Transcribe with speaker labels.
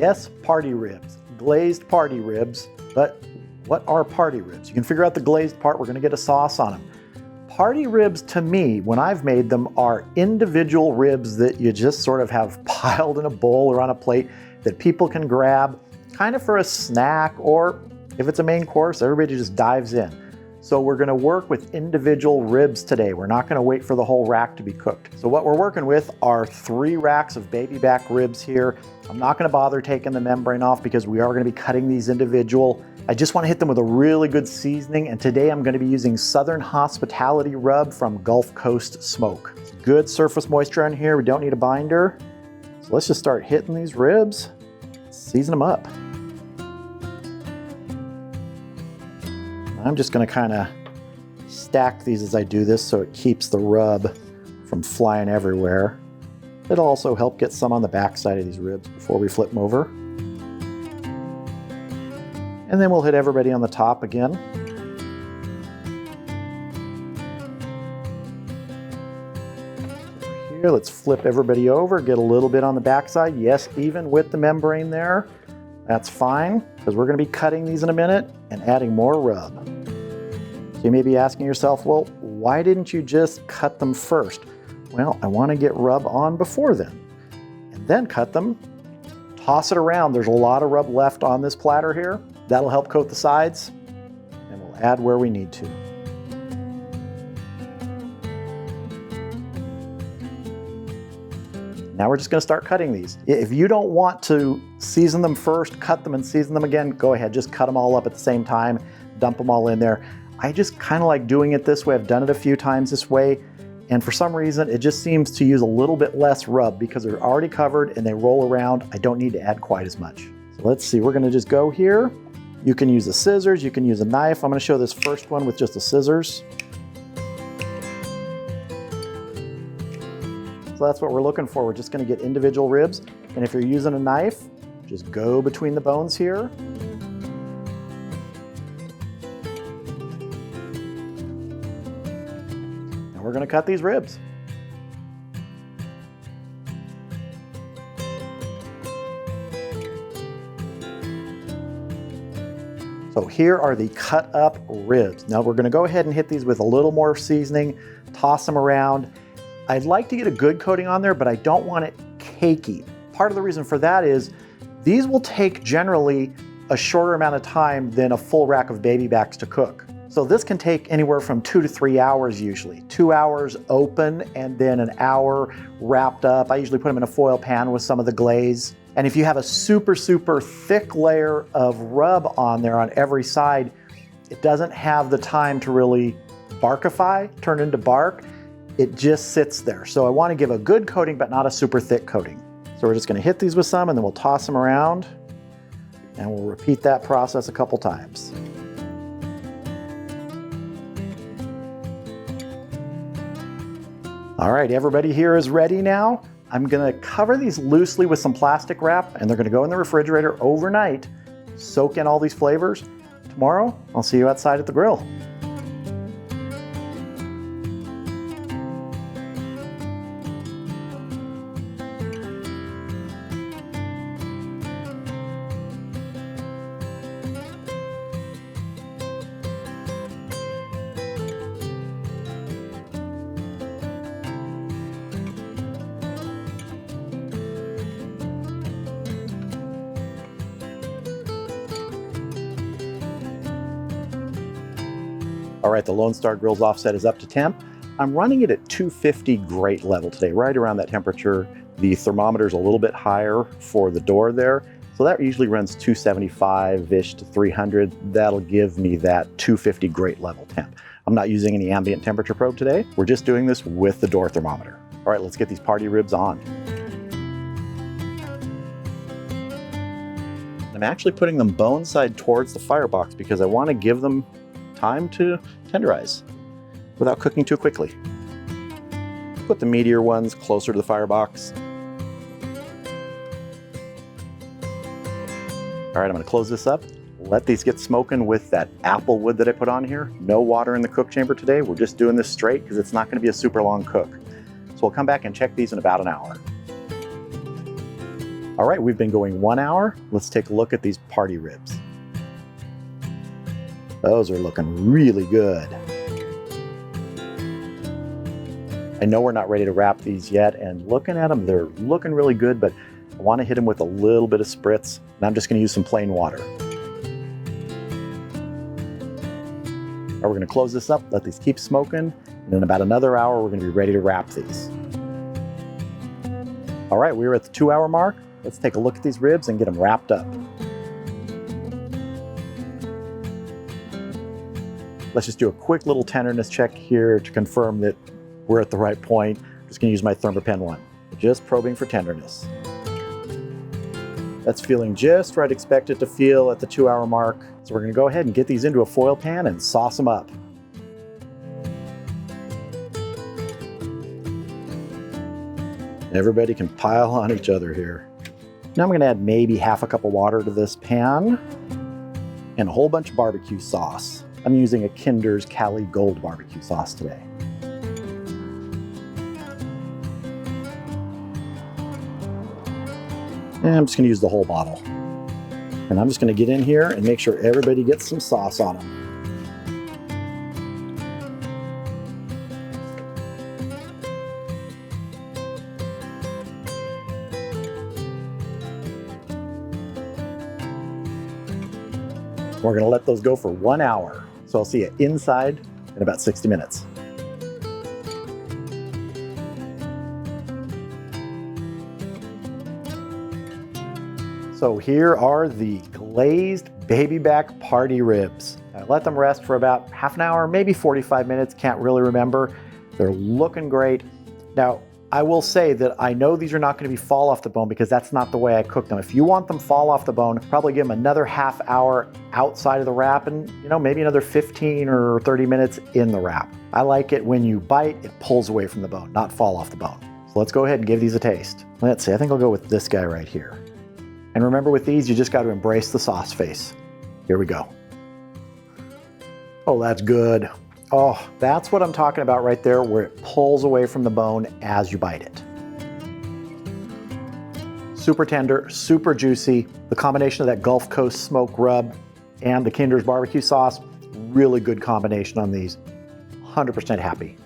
Speaker 1: Yes, party ribs, glazed party ribs, but what are party ribs? You can figure out the glazed part, we're gonna get a sauce on them. Party ribs to me, when I've made them, are individual ribs that you just sort of have piled in a bowl or on a plate that people can grab kind of for a snack, or if it's a main course, everybody just dives in. So we're gonna work with individual ribs today. We're not gonna wait for the whole rack to be cooked. So what we're working with are 3 racks of baby back ribs here. I'm not gonna bother taking the membrane off because we are gonna be cutting these individual. I just wanna hit them with a really good seasoning, and today I'm gonna be using Southern Hospitality Rub from Gulf Coast Smoke. Good surface moisture on here, we don't need a binder. So let's just start hitting these ribs, season them up. I'm just gonna kinda stack these as I do this so it keeps the rub from flying everywhere. It'll also help get some on the back side of these ribs before we flip them over. And then we'll hit everybody on the top again. Here, let's flip everybody over, get a little bit on the back side. Yes, even with the membrane there, that's fine, because we're gonna be cutting these in a minute and adding more rub. So you may be asking yourself, well, why didn't you just cut them first? Well, I wanna get rub on before then, and then cut them, toss it around. There's a lot of rub left on this platter here. That'll help coat the sides, and we'll add where we need to. Now we're just gonna start cutting these. If you don't want to season them first, cut them and season them again, go ahead, just cut them all up at the same time, dump them all in there. I just kind of like doing it this way. I've done it a few times this way, and for some reason, it just seems to use a little bit less rub because they're already covered and they roll around. I don't need to add quite as much. So let's see, we're gonna just go here. You can use the scissors, you can use a knife. I'm gonna show this first one with just the scissors. So that's what we're looking for. We're just gonna get individual ribs. And if you're using a knife, just go between the bones here. And we're gonna cut these ribs. So here are the cut up ribs. Now we're gonna go ahead and hit these with a little more seasoning, toss them around. I'd like to get a good coating on there, but I don't want it cakey. Part of the reason for that is these will take generally a shorter amount of time than a full rack of baby backs to cook. So this can take anywhere from 2 to 3 hours usually. 2 hours open and then an hour wrapped up. I usually put them in a foil pan with some of the glaze. And if you have a super, super thick layer of rub on there on every side, it doesn't have the time to really barkify, turn into bark. It just sits there. So I want to give a good coating, but not a super thick coating. So we're just going to hit these with some and then we'll toss them around and we'll repeat that process a couple times. All right, everybody here is ready now. I'm gonna cover these loosely with some plastic wrap and they're gonna go in the refrigerator overnight, soak in all these flavors. Tomorrow, I'll see you outside at the grill. All right, the Lone Star Grill's offset is up to temp. I'm running it at 250 grate level today, right around that temperature. The thermometer's a little bit higher for the door there. So that usually runs 275-ish to 300. That'll give me that 250 grate level temp. I'm not using any ambient temperature probe today. We're just doing this with the door thermometer. All right, let's get these party ribs on. I'm actually putting them bone side towards the firebox because I want to give them time to tenderize without cooking too quickly. Put the meatier ones closer to the firebox. All right, I'm gonna close this up. Let these get smoking with that apple wood that I put on here. No water in the cook chamber today. We're just doing this straight because it's not gonna be a super long cook. So we'll come back and check these in about an hour. All right, we've been going 1 hour. Let's take a look at these party ribs. Those are looking really good. I know we're not ready to wrap these yet, and looking at them, they're looking really good, but I want to hit them with a little bit of spritz, and I'm just going to use some plain water. Now we're going to close this up, let these keep smoking, and in about another hour, we're going to be ready to wrap these. All right, we're at the 2 hour mark. Let's take a look at these ribs and get them wrapped up. Let's just do a quick little tenderness check here to confirm that we're at the right point. I'm just going to use my ThermaPen one. Just probing for tenderness. That's feeling just right. Expect it to feel at the 2 hour mark. So we're going to go ahead and get these into a foil pan and sauce them up. Everybody can pile on each other here. Now I'm going to add maybe half a cup of water to this pan and a whole bunch of barbecue sauce. I'm using a Kinder's Cali Gold barbecue sauce today. And I'm just going to use the whole bottle. And I'm just going to get in here and make sure everybody gets some sauce on them. We're going to let those go for 1 hour. So I'll see you inside in about 60 minutes. So here are the glazed baby back party ribs. I let them rest for about half an hour, maybe 45 minutes, can't really remember. They're looking great. Now, I will say that I know these are not going to be fall off the bone because that's not the way I cook them. If you want them fall off the bone, probably give them another half hour outside of the wrap and, maybe another 15 or 30 minutes in the wrap. I like it when you bite, it pulls away from the bone, not fall off the bone. So let's go ahead and give these a taste. Let's see, I think I'll go with this guy right here. And remember with these, you just got to embrace the sauce face. Here we go. Oh, that's good. Oh, that's what I'm talking about right there, where it pulls away from the bone as you bite it. Super tender, super juicy. The combination of that Gulf Coast smoke rub and the Kinder's barbecue sauce, really good combination on these. 100% happy.